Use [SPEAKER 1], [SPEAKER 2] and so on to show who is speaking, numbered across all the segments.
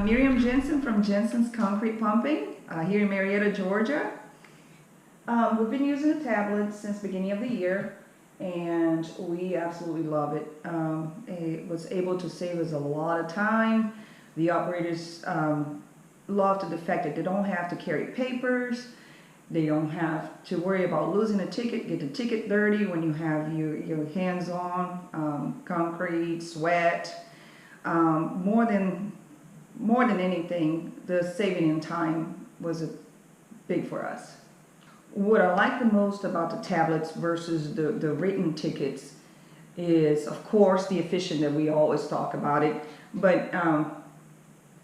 [SPEAKER 1] Jensen from Jensen's Concrete Pumping here in Marietta, Georgia. We've been using the tablet since the beginning of the year, and we absolutely love it. It was able to save us a lot of time. The operators love the fact that they don't have to carry papers. They don't have to worry about losing a ticket, get the ticket dirty when you have your hands on concrete, sweat. More than anything, the saving in time was big for us. What I like the most about the tablets versus the written tickets is, of course, the efficient that we always talk about it, but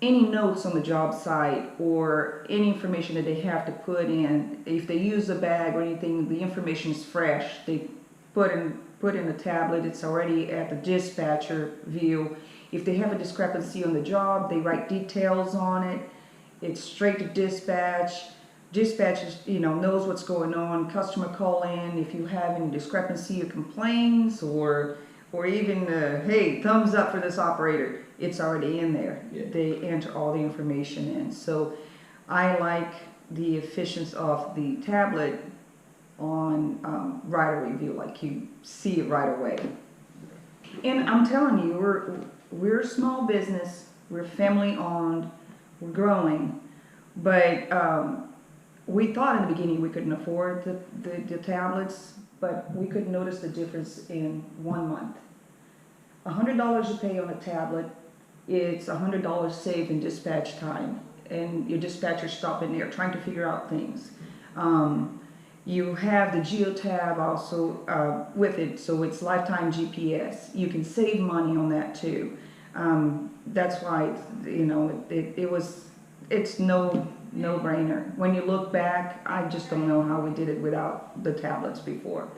[SPEAKER 1] any notes on the job site or any information that they have to put in, if they use a bag or anything, the information is fresh. They put in the tablet, it's already at the dispatcher view. If they have a discrepancy on the job, they write details on it. It's straight to dispatch. Dispatch knows what's going on. Customer call in if you have any discrepancy or complaints, or even hey, thumbs up for this operator. It's already in there. Yeah. They enter all the information in. So I like the efficiency of the tablet on rider review, like you see it right away. And I'm telling you, we're a small business, we're family owned, we're growing, but we thought in the beginning we couldn't afford the tablets, but we could notice the difference in 1 month. $100 you pay on a tablet, it's $100 saved in dispatch time, and your dispatcher stopping there trying to figure out things. You have the geotab also with it, so it's lifetime GPS. You can save money on that too. That's why it's no-brainer. When you look back, I just don't know how we did it without the tablets before.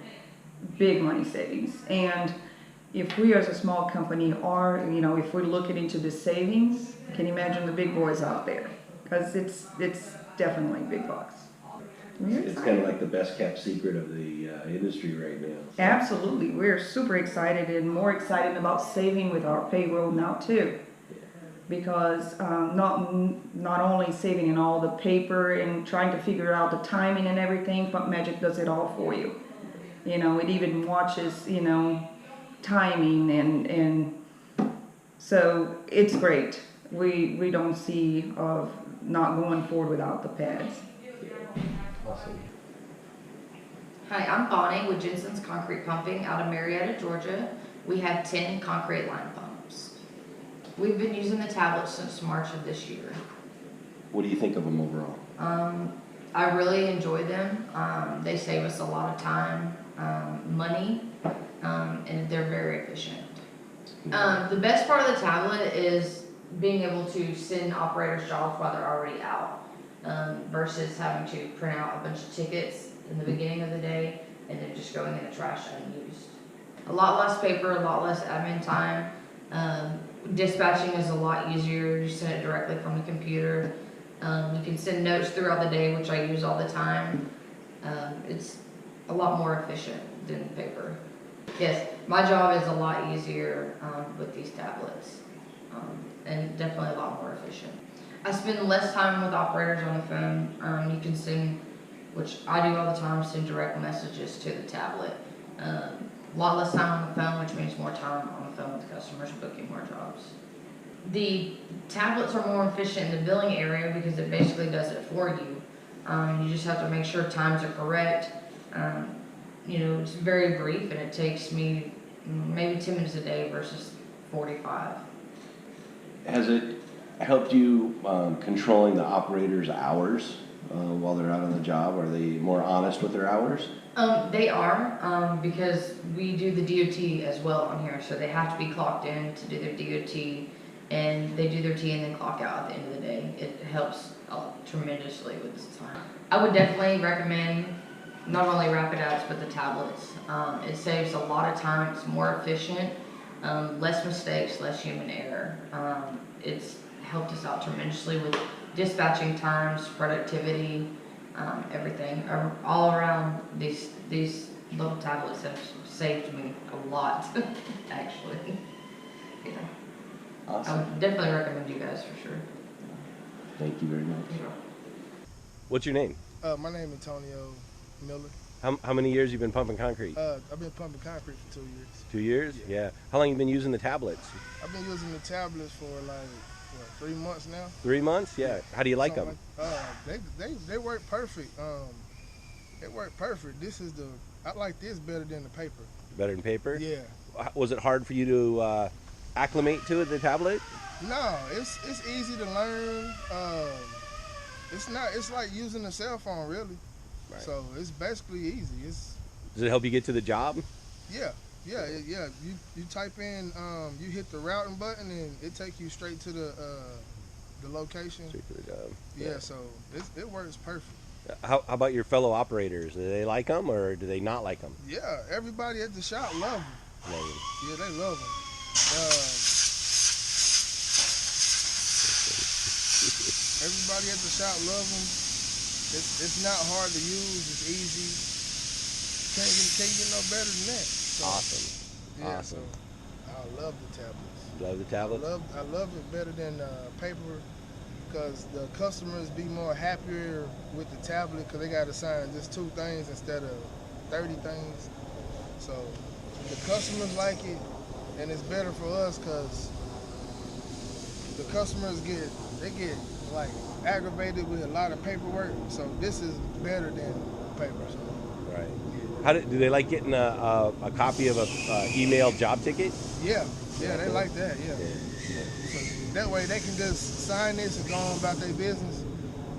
[SPEAKER 1] Big money savings. And if we as a small company are, if we're looking into the savings, can you imagine the big boys out there? Because it's definitely big bucks.
[SPEAKER 2] It's kind of like the best kept secret of the industry right now. So.
[SPEAKER 1] Absolutely. We're super excited and more excited about saving with our payroll now too. Because not only saving in all the paper and trying to figure out the timing and everything, Pump Magic does it all for you. It even watches, timing and so it's great. We don't see of not going forward without the pads.
[SPEAKER 2] Awesome.
[SPEAKER 3] Hi, I'm Bonnie with Jensen's Concrete Pumping out of Marietta, Georgia. We have 10 concrete line pumps. We've been using the tablets since March of this year.
[SPEAKER 2] What do you think of them overall?
[SPEAKER 3] I really enjoy them. They save us a lot of time, money, and they're very efficient. The best part of the tablet is being able to send operators jobs while they're already out. Versus having to print out a bunch of tickets in the beginning of the day and then just going in the trash unused. A lot less paper, a lot less admin time. Dispatching is a lot easier. You send it directly from the computer. You can send notes throughout the day, which I use all the time. It's a lot more efficient than paper. Yes, my job is a lot easier with these tablets, and definitely a lot more efficient. I spend less time with operators on the phone. You can send, which I do all the time, send direct messages to the tablet. A lot less time on the phone, which means more time on the phone with customers, booking more jobs. The tablets are more efficient in the billing area because it basically does it for you. You just have to make sure times are correct. It's very brief, and it takes me maybe 10 minutes a day versus 45.
[SPEAKER 2] Has it helped you controlling the operators' hours while they're out on the job? Are they more honest with their hours?
[SPEAKER 3] They are, because we do the DOT as well on here, so they have to be clocked in to do their DOT, and they do their T and then clock out at the end of the day. It helps tremendously with this time. I would definitely recommend not only RapidWorks but the tablets. It saves a lot of time, it's more efficient, less mistakes, less human error. It's helped us out tremendously with dispatching times, productivity, everything. All around, these little tablets have saved me a lot, actually. Yeah.
[SPEAKER 2] Awesome.
[SPEAKER 3] I would definitely recommend you guys for sure.
[SPEAKER 2] Thank you very much.
[SPEAKER 4] What's your name?
[SPEAKER 5] My name is Antonio Miller.
[SPEAKER 4] How many years you been pumping concrete?
[SPEAKER 5] I've been pumping concrete for 2 years.
[SPEAKER 4] 2 years? Yeah. How long you been using the tablets?
[SPEAKER 5] I've been using the tablets for like, 3 months now.
[SPEAKER 4] 3 months? Yeah. How do you like them?
[SPEAKER 5] They work perfect. They work perfect. I like this better than the paper.
[SPEAKER 4] Better than paper?
[SPEAKER 5] Yeah.
[SPEAKER 4] Was it hard for you to acclimate to the tablet?
[SPEAKER 5] No, it's easy to learn. It's like using a cell phone really.
[SPEAKER 4] Right.
[SPEAKER 5] So it's basically easy.
[SPEAKER 4] Does it help you get to the job?
[SPEAKER 5] Yeah. You type in, you hit the routing button and it takes you straight to the location.
[SPEAKER 4] Straight to the job.
[SPEAKER 5] Yeah, so it works perfect.
[SPEAKER 4] How about your fellow operators? Do they like them or do they not like them?
[SPEAKER 5] Yeah, everybody at the shop love them. Yeah, they love them. Everybody at the shop love them. It's not hard to use. It's easy. Can't get no better than that. So,
[SPEAKER 4] Awesome.
[SPEAKER 5] Yeah,
[SPEAKER 4] Awesome.
[SPEAKER 5] So I love the tablets.
[SPEAKER 4] Love the tablet?
[SPEAKER 5] I love it better than paper because the customers be more happier with the tablet because they got to sign just 2 things instead of 30 things. So the customers like it, and it's better for us because the customers get like aggravated with a lot of paperwork. So this is better than paper. So.
[SPEAKER 4] Right. Do they like getting a copy of a emailed job ticket?
[SPEAKER 5] Yeah, they like that. Yeah. So that way they can just sign this and go on about their business,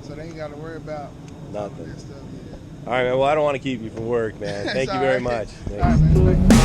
[SPEAKER 5] so they ain't got to worry about
[SPEAKER 4] Nothing.
[SPEAKER 5] that stuff. Yeah.
[SPEAKER 4] All right, man. Well, I don't want to keep you from work, man. Thank you very much.
[SPEAKER 5] All right, man.